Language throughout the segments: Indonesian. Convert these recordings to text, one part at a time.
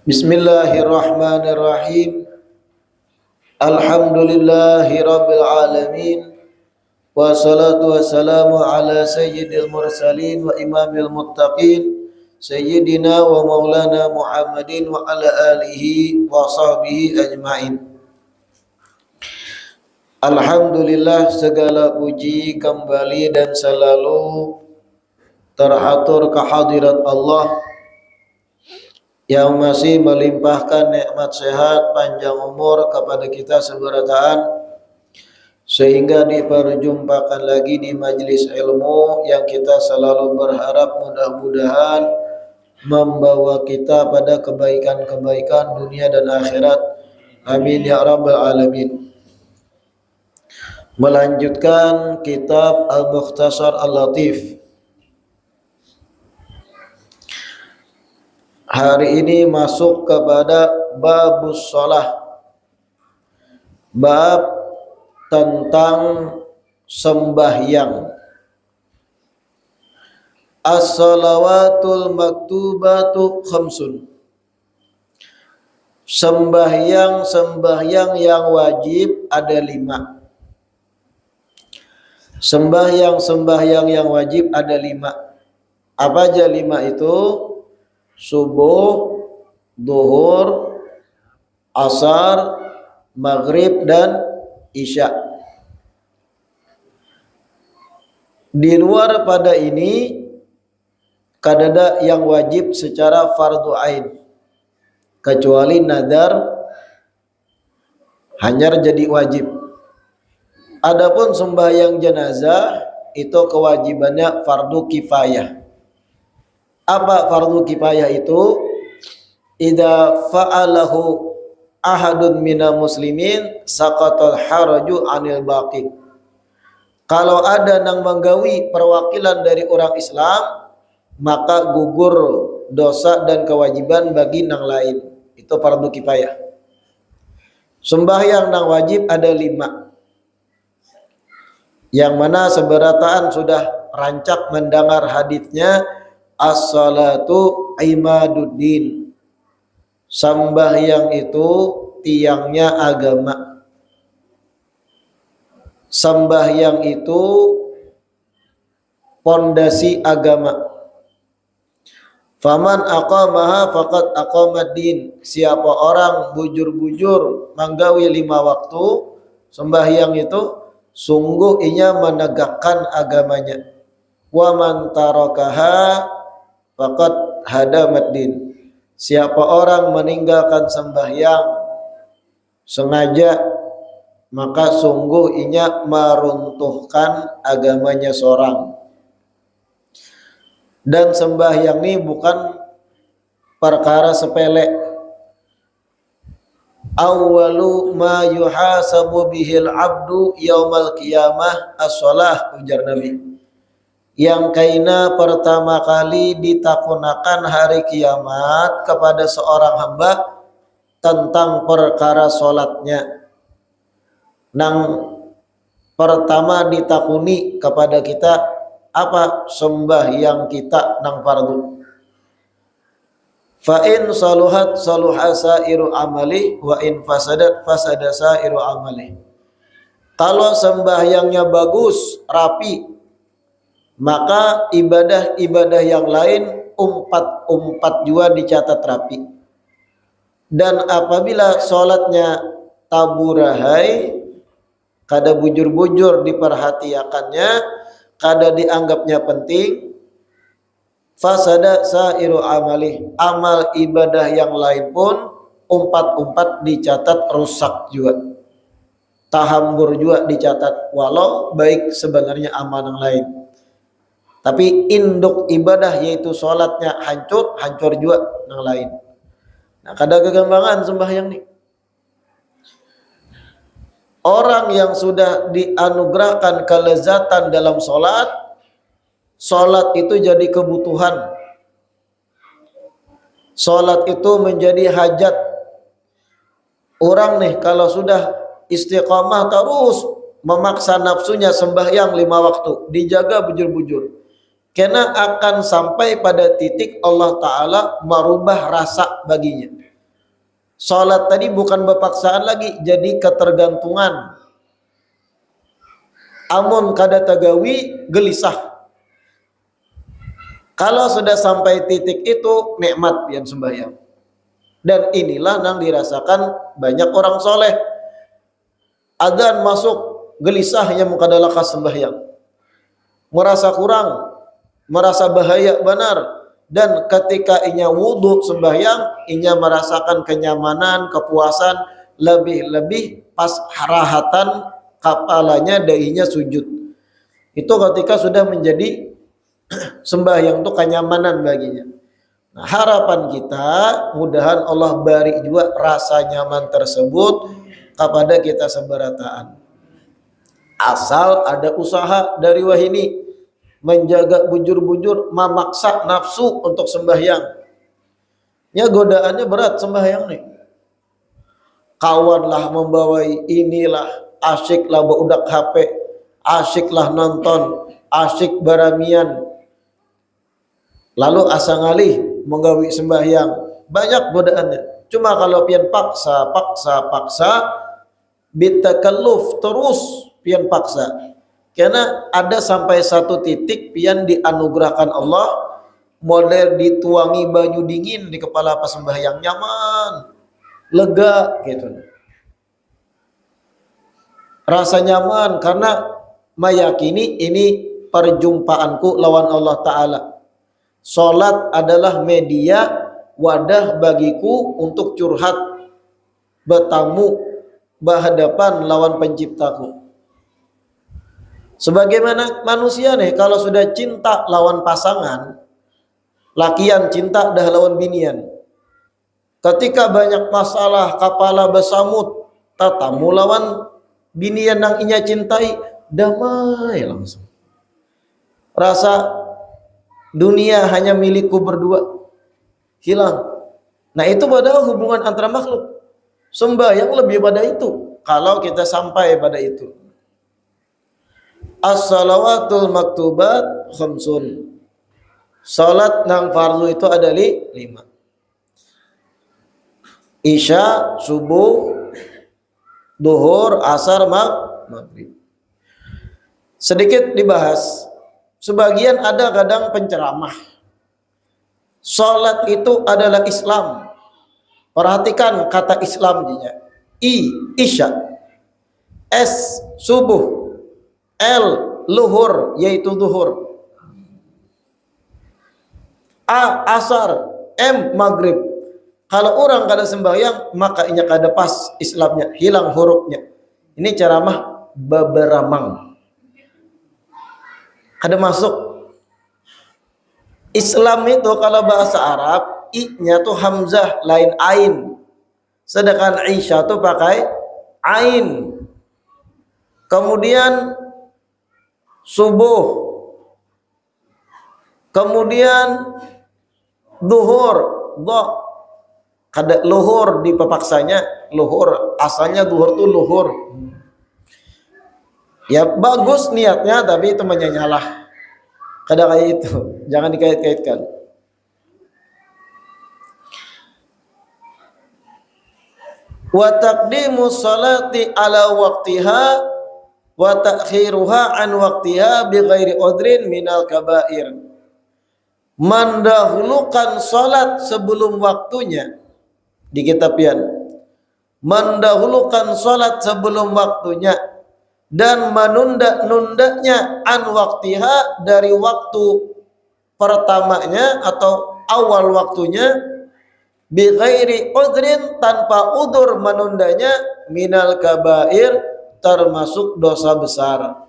Bismillahirrahmanirrahim. Alhamdulillahi rabbil alamin. Wassalatu wassalamu ala sayyidil mursalin wa imamil muttaqin sayyidina wa maulana Muhammadin wa ala alihi wa sahbihi ajmain. Alhamdulillah, segala puji kembali dan selalu teratur kehadirat Allah yang masih melimpahkan nikmat sehat panjang umur kepada kita seberataan, sehingga diperjumpakan lagi di majelis ilmu yang kita selalu berharap mudah-mudahan membawa kita pada kebaikan-kebaikan dunia dan akhirat. Amin ya rabbal alamin. Melanjutkan kitab Al-Mukhtasar Al-Latif. Hari ini masuk kepada babus shalah, bab tentang sembahyang. As-salawatul maktubatu khamsun. Sembahyang yang wajib ada 5. Sembahyang yang wajib ada 5. Apa aja 5 itu? Subuh, duhur, asar, maghrib, dan isya. Di luar pada ini kadada yang wajib secara fardu ain, kecuali nadar hanya jadi wajib. Adapun sembahyang jenazah itu kewajibannya fardu kifayah. Apa fardu kifayah itu? Idza fa'alahu ahadun minal muslimin saqatal haraju anil baqi. Kalau ada nang menggawi perwakilan dari orang Islam, maka gugur dosa dan kewajiban bagi nang lain. Itu fardu kifayah. Sembahyang nang wajib ada 5. Yang mana seberataan sudah rancak mendengar hadisnya. As-salatu imaduddin. Sembahyang itu tiangnya agama. Sembahyang itu pondasi agama. Faman aqamaha faqad aqamad-din. Siapa orang bujur-bujur menggawi 5 waktu sembahyang itu, sungguh ia menegakkan agamanya. Wa man tarakaha faqad hadamaddin. Siapa orang meninggalkan sembahyang sengaja, maka sungguh inya meruntuhkan agamanya seorang. Dan sembahyang ini bukan perkara sepele. Awwalu ma yuhasabu bihil abdu yaumal qiyamah as-shalah, ujar Nabi. Yang kaina pertama kali ditakunakan hari kiamat kepada seorang hamba tentang perkara solatnya. Nang pertama ditakuni kepada kita apa? Sembahyang kita nang fardu. Fa in saluhat saluha sairu amali wa in fasadat fasada sairu amali. Kalau sembahyangnya bagus, rapi, maka ibadah-ibadah yang lain umpat juga dicatat rapi. Dan apabila sholatnya taburahai, kada bujur-bujur diperhatikannya, kada dianggapnya penting, fasada sairu amali, amal ibadah yang lain pun umpat-umpat dicatat rusak juga, tahambur juga dicatat, walau baik sebenarnya amal yang lain. Tapi induk ibadah yaitu sholatnya hancur juga yang lain. Nah, kada kegampangan sembahyang nih. Orang yang sudah dianugerahkan kelezatan dalam sholat itu jadi kebutuhan. Sholat itu menjadi hajat. Orang nih kalau sudah istiqamah terus memaksa nafsunya sembahyang 5 waktu, dijaga bujur-bujur, karena akan sampai pada titik Allah Ta'ala merubah rasa baginya. Salat tadi bukan bepaksaan lagi, jadi ketergantungan. Amun kada tagawi gelisah. Kalau sudah sampai titik itu nikmat pian sembahyang. Dan inilah yang dirasakan banyak orang soleh. Adzan masuk gelisah yang mukadalakas sembahyang. Merasa kurang, merasa bahaya benar. Dan ketika inya wudhu sembahyang, inya merasakan kenyamanan, kepuasan, lebih-lebih pas harahatan kepalanya, dahinya sujud. Itu ketika sudah menjadi sembahyang itu kenyamanan baginya. Nah, harapan kita mudahan Allah beri juga rasa nyaman tersebut kepada kita seberataan. Asal ada usaha dari wahini menjaga bujur-bujur, memaksa nafsu untuk sembahyang. Ya godaannya berat sembahyang nih. Kawanlah membawai inilah, asyiklah beudak HP, asyiklah nonton, asyik baramian. Lalu asa ngalih menggawi sembahyang, banyak godaannya. Cuma kalau pian paksa bitakalluf terus pian paksa. Karena ada sampai satu titik pian dianugerahkan Allah model dituangi banyu dingin di kepala pas sembahyang, nyaman, lega gitu. Rasa nyaman karena meyakini ini perjumpaanku lawan Allah Ta'ala. Salat adalah media wadah bagiku untuk curhat, bertamu, berhadapan lawan penciptaku. Sebagaimana manusia nih, kalau sudah cinta lawan pasangan, lakian cinta dah lawan binian. Ketika banyak masalah, kepala bersamut, tatamu lawan binian yang inya cintai, damai langsung. Rasa dunia hanya milikku berdua hilang. Nah itu padahal hubungan antara makhluk. Sembahyang lebih pada itu. Kalau kita sampai pada itu. As-salawatul maktubat khamsun. Salat nang fardu itu ada 5. Isya, subuh, duhur, asar, maghrib. Sedikit dibahas. Sebagian ada kadang penceramah. Salat itu adalah Islam. Perhatikan kata Islamnya. Isya. S, subuh. L, luhur, yaitu duhur. A, asar. M, maghrib. Kalau orang kada sembahyang, maka inya kada pas Islamnya, hilang hurufnya. Ini ceramah beberamang. Kada masuk. Islam itu kalau bahasa Arab, i-nya tuh hamzah, lain ain. Sedangkan Isya tuh pakai ain. Kemudian subuh, kemudian duhur, kada luhur di pepaksanya, luhur asalnya duhur tuh luhur. Ya bagus niatnya, tapi itu menyanyalah. Kada kayak itu, jangan dikait-kaitkan. Wa taqdimu sholati ala waqtiha wa ta'khiruha an waqtiha bighairi udrin minal kabair. Mendahulukan salat sebelum waktunya di kitab pian. Mendahulukan salat sebelum waktunya dan menunda-nundanya an waqtiha dari waktu pertamanya atau awal waktunya bighairi udrin tanpa udur menundanya minal kabair termasuk dosa besar.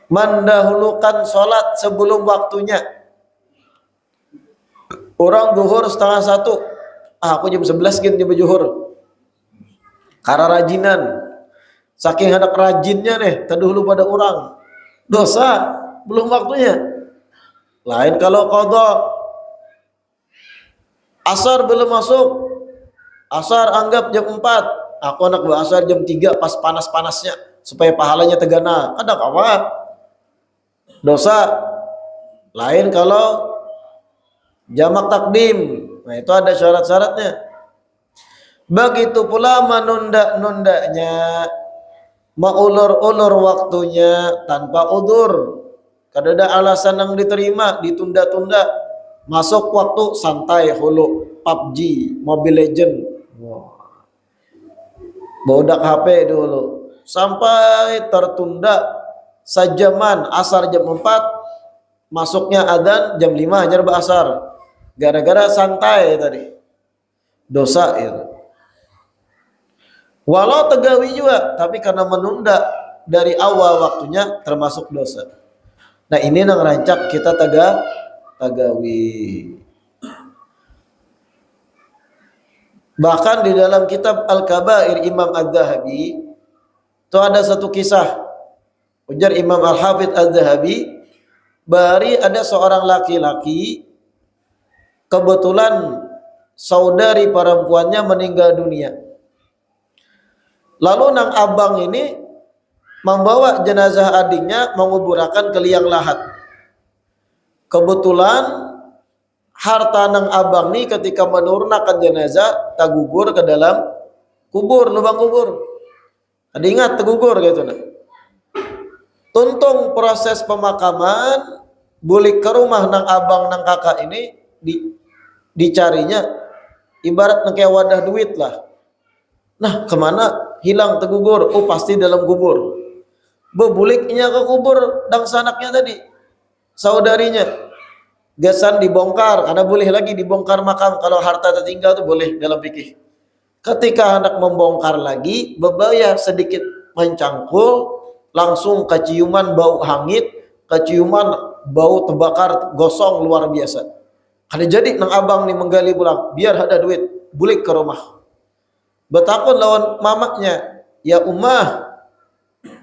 Mendahulukan sholat sebelum waktunya. Orang duhur 12:30, aku jam 11 gini jam juhur. Karena rajinan, saking hendak rajinnya nih, terdahulu pada orang. Dosa belum waktunya. Lain kalau qadha. Asar belum masuk. Asar anggap jam 4. Aku anak asar jam 3 pas panas-panasnya supaya pahalanya tegana. Ada apa? Dosa. Lain kalau jamak takdim. Nah itu ada syarat-syaratnya. Begitu pula menunda-nundanya, maulur-ulur waktunya tanpa udur. Kada ada alasan yang diterima, ditunda-tunda. Masuk waktu santai hulu PUBG, Mobile Legend. Wah. Bodak HP dulu. Sampai tertunda sejaman, asar jam 4, masuknya adzan jam 5 hajar asar. Gara-gara santai tadi. Dosa itu. Walau tegawi juga, tapi karena menunda dari awal waktunya termasuk dosa. Nah ini yang rancak kita tagawi. Bahkan di dalam kitab Al-Kabair Imam Az-Zahabi itu ada satu kisah. Ujar Imam Al-Hafidh Az-Zahabi, bari ada seorang laki-laki kebetulan saudari perempuannya meninggal dunia. Lalu nang abang ini membawa jenazah adiknya menguburakan ke liang lahat. Kebetulan harta nang abang ini ketika menurunkan jenazah tagugur ke dalam kubur, lubang kubur. Ada ingat tagugur gitu nah. Tuntung proses pemakaman, bulik ke rumah nang abang nang kakak ini dicarinya ibarat kayak wadah duit lah. Nah kemana hilang tagugur? Oh pasti dalam kubur. Bebuliknya ke kubur dang sanaknya tadi, saudarinya. Gasan dibongkar, karena boleh lagi dibongkar makam kalau harta tertinggal itu boleh dalam fikih. Ketika hendak membongkar lagi, bebaya sedikit mencangkul, langsung keciuman bau hangit, keciuman bau terbakar gosong luar biasa. Ada jadi nang abang nih menggali pulang, biar ada duit, bulik ke rumah. Betakun lawan mamaknya, ya ummah,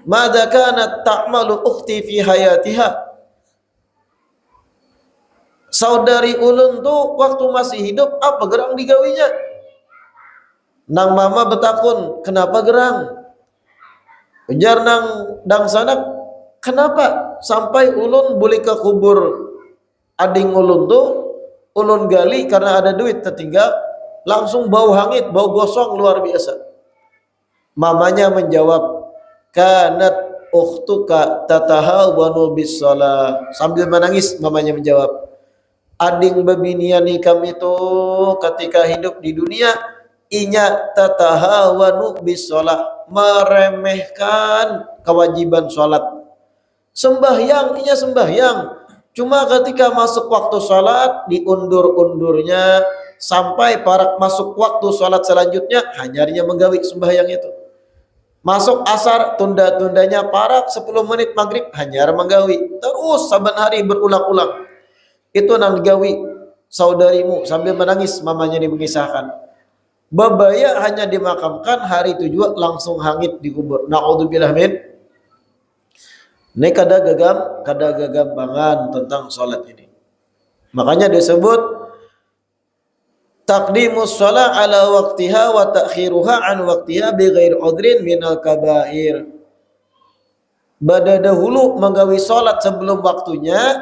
madza kanat ta'malu ukhti fi hayatiha? Saudari ulun tuh waktu masih hidup apa gerang digawinya? Nang mama betakun, kenapa gerang? Ujar nang dang sanak, kenapa sampai ulun boleh ke kubur ading ulun tuh ulun gali karena ada duit tertinggal, langsung bau hangit, bau gosong luar biasa. Mamanya menjawab, kanat ukhtuka tatahawanu bis shalah. Sambil menangis mamanya menjawab, ading bebinian kami itu ketika hidup di dunia inya tatahawanu bis shalah, meremehkan kewajiban sholat. Sembahyang inya sembahyang, cuma ketika masuk waktu sholat diundur-undurnya sampai para masuk waktu sholat selanjutnya hanyarnya menggawi sembahyang itu. Masuk asar tunda-tundanya parak 10 menit maghrib hanyar menggawi. Terus saban hari berulang-ulang. Itu nang digawi saudarimu, sambil menangis mamanya ini mengisahkan. Bebaya hanya dimakamkan, hari itu juga langsung hangit dikubur. Na'udzubillah min. Ini kada gagampangan tentang salat ini. Makanya disebut taqdimus shalah ala waqtiha wa ta'khiruha an waqtiha bighairi udrin minal kabair. Pada dahulu menggawi salat sebelum waktunya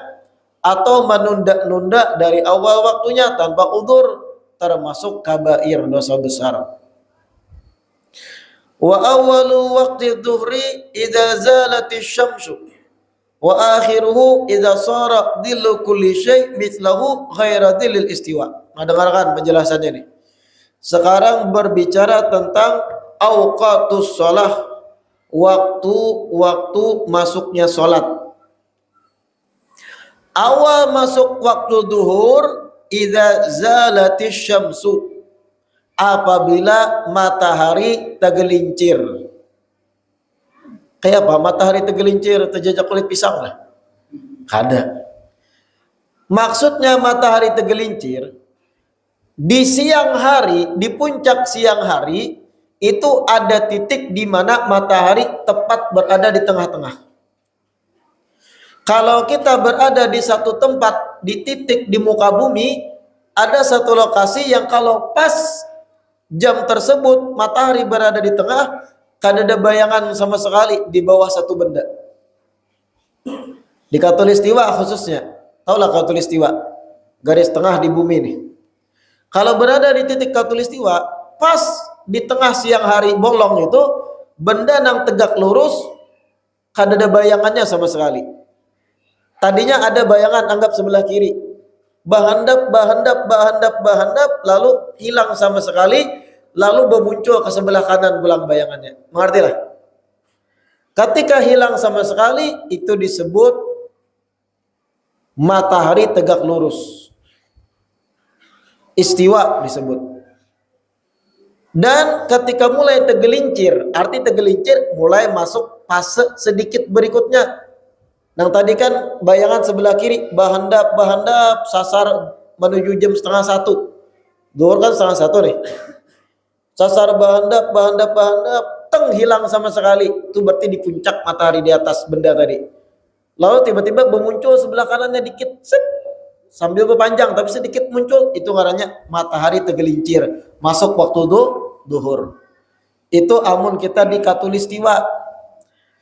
atau menunda-nunda dari awal waktunya tanpa udzur termasuk kabair, dosa besar. Wa awwalu waqti dhuhri idza zalatis syamsu wa akhiruhu idza sara dhillu kulli syai' mithlahu ghaira dhillil istiwa. Nah, dengarkan penjelasannya ini. Sekarang berbicara tentang awqatus shalah, waktu masuknya salat. Awal masuk waktu duhur idza zalatis syamsu, apabila matahari tergelincir. Kayak apa? Matahari tergelincir terjejak kulit pisang lah. Kada. Maksudnya matahari tergelincir di siang hari, di puncak siang hari itu ada titik di mana matahari tepat berada di tengah-tengah. Kalau kita berada di satu tempat, di titik di muka bumi, ada satu lokasi yang kalau pas jam tersebut matahari berada di tengah, kan ada bayangan sama sekali di bawah satu benda. Di Khatulistiwa khususnya, taulah Khatulistiwa, garis tengah di bumi ini. Kalau berada di titik Khatulistiwa, pas di tengah siang hari bolong itu benda yang tegak lurus kada ada bayangannya sama sekali. Tadinya ada bayangan, anggap sebelah kiri, bahandap lalu hilang sama sekali, lalu bermuncul ke sebelah kanan pulang bayangannya. Mengertilah? Ketika hilang sama sekali, itu disebut matahari tegak lurus, istiwa disebut. Dan ketika mulai tergelincir, arti tergelincir mulai masuk fase sedikit berikutnya. Yang tadi kan bayangan sebelah kiri bahandap sasar menuju jam 12:30. Zuhur kan 12:30 nih. Sasar bahandap teng hilang sama sekali. Itu berarti di puncak matahari di atas benda tadi. Lalu tiba-tiba bermuncul sebelah kanannya dikit, set, sambil berpanjang tapi sedikit muncul, itu ngarannya matahari tergelincir masuk waktu duhur. Itu amun kita di Khatulistiwa.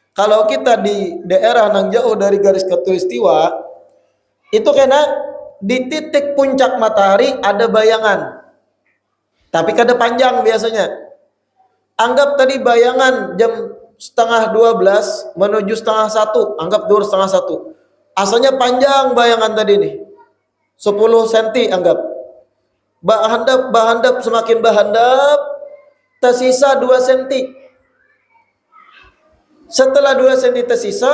Kalau kita di daerah yang jauh dari garis Khatulistiwa, itu karena di titik puncak matahari ada bayangan, tapi kada panjang biasanya. Anggap tadi bayangan jam 11:30 menuju 1:30, anggap duhur 1:30. Asalnya panjang bayangan tadi nih, 10 cm anggap. Bahandap semakin bahandap, tersisa 2 cm. Setelah 2 cm tersisa,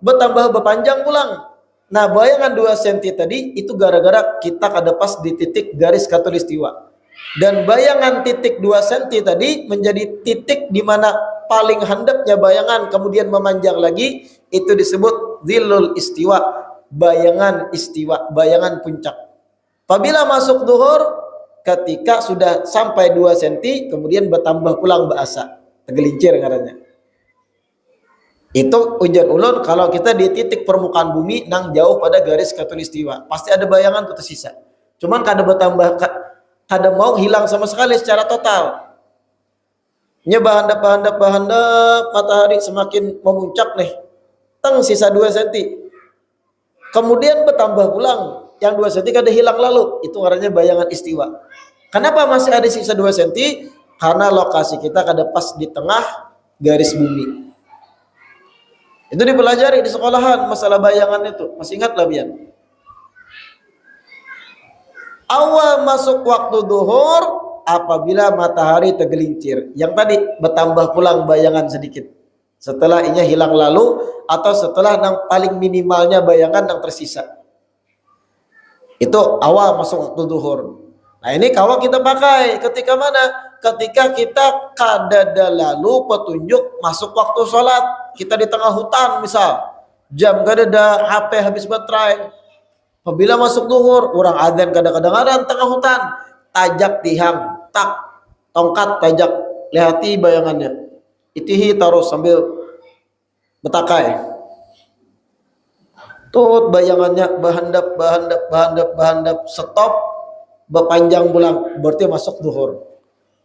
bertambah berpanjang pulang. Nah, bayangan 2 cm tadi itu gara-gara kita kada pas di titik garis Khatulistiwa. Dan bayangan titik 2 cm tadi menjadi titik di mana paling handapnya bayangan kemudian memanjang lagi, itu disebut zillul istiwa, bayangan istiwa, bayangan puncak. Apabila masuk duhur, ketika sudah sampai 2 cm kemudian bertambah pulang bahasa tergelincir ngarannya. Itu ujar ulun kalau kita di titik permukaan bumi nang jauh pada garis Khatulistiwa, pasti ada bayangan itu tersisa. Cuman kada bertambah, kada mau hilang sama sekali secara total. Bahandap matahari semakin memuncak nih, teng sisa 2 cm. Kemudian bertambah pulang, yang 2 cm kada hilang lalu, itu artinya bayangan istiwa. Kenapa masih ada sisa 2 cm? Karena lokasi kita kada pas di tengah garis bumi. Itu dipelajari di sekolahan masalah bayangan itu. Masih ingat lah Bian? Awal masuk waktu duhur apabila matahari tergelincir. Yang tadi bertambah pulang bayangan sedikit. Setelah inya hilang lalu atau setelah yang paling minimalnya bayangan yang tersisa. Itu awal masuk waktu duhur. Nah ini kalau kita pakai ketika mana? Ketika kita kadada lalu petunjuk masuk waktu sholat. Kita di tengah hutan misal. Jam kadada, HP habis baterai. Apabila masuk duhur, orang adzan kadang-kadang tengah hutan. Tajak tihang, tak, tongkat tajak. Lihati bayangannya. Itihi taruh sambil betakai. Tut bayangannya bahandap, stop, berpanjang bulan, berarti masuk duhur.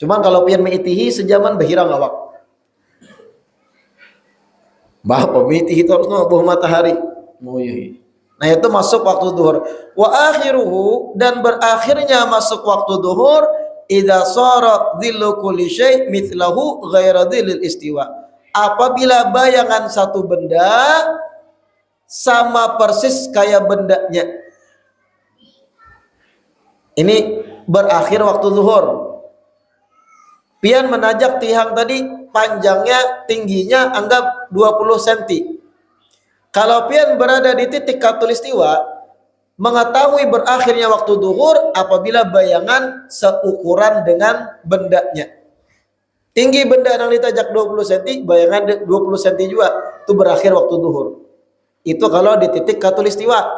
Cuman kalau pian meitihi sejaman berhirang awak. Bapak meitihi terus bawah matahari. Nah itu masuk waktu duhur. Wa akhiruhu, dan berakhirnya masuk waktu duhur idza sara dhillu kulli syai' mithlahu ghaira dhillil istiwa. Apabila bayangan satu benda sama persis kayak bendanya. Ini berakhir waktu zuhur. Pian menajak tihang tadi panjangnya, tingginya anggap 20 cm. Kalau pian berada di titik Khatulistiwa, mengetahui berakhirnya waktu zuhur apabila bayangan seukuran dengan bendanya. Tinggi benda yang ditajak 20 cm, bayangan 20 cm juga, itu berakhir waktu zuhur. Itu kalau di titik Khatulistiwa.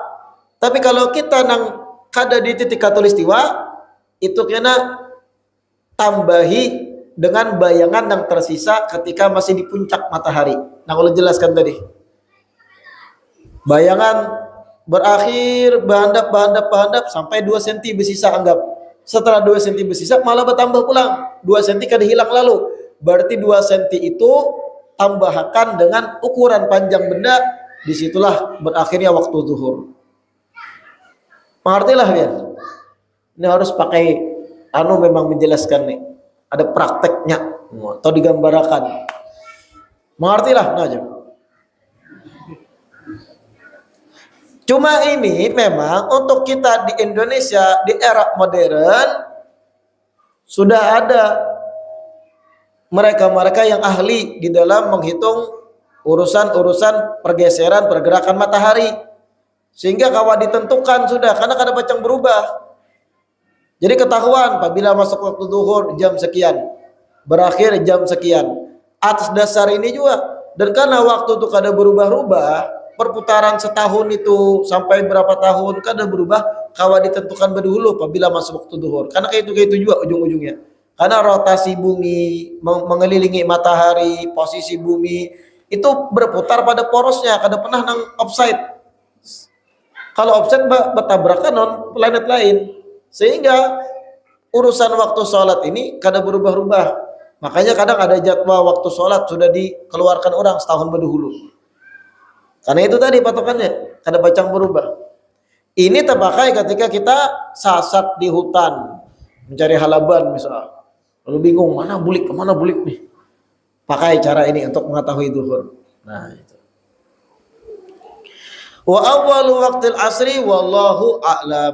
Tapi kalau kita nang kada di titik Khatulistiwa, itu kena tambahi dengan bayangan yang tersisa ketika masih di puncak matahari. Nah, kalau jelaskan tadi. Bayangan berakhir bahandap sampai 2 cm bersisa anggap. Setelah 2 cm bersisa malah bertambah pulang. 2 cm kada hilang lalu. Berarti 2 cm itu tambahkan dengan ukuran panjang benda, disitulah berakhirnya waktu zuhur. Mengertilah ya? Ini harus pakai memang menjelaskan nih. ada prakteknya atau digambarkan. Mengertilah Najib. Cuma ini memang untuk kita di Indonesia di era modern sudah ada mereka-mereka yang ahli di dalam menghitung urusan-urusan pergeseran pergerakan matahari, sehingga kalau ditentukan sudah, karena kadang pacang berubah. Jadi ketahuan apabila masuk waktu zuhur jam sekian, berakhir jam sekian. Atas dasar ini juga, dan karena waktu itu kadang berubah-ubah, perputaran setahun itu sampai berapa tahun kadang berubah, kalau ditentukan berdahulu apabila masuk waktu zuhur. Karena kayak itu juga ujung-ujungnya. Karena rotasi bumi mengelilingi matahari, posisi bumi itu berputar pada porosnya, kadang pernah nang offside. Kalau offside bertabrakan non planet lain, sehingga urusan waktu sholat ini kadang berubah-ubah. Makanya kadang ada jadwal waktu sholat sudah dikeluarkan orang setahun berdahulu. Karena itu tadi patokannya, kadang pacang berubah. Ini terpakai ketika kita sasat di hutan, mencari halaban misalnya. Lalu bingung, mana bulik, kemana bulik nih. Pakai cara ini untuk mengetahui zuhur. Nah itu. Wa awwalu waqtil asri wallahu a'lam.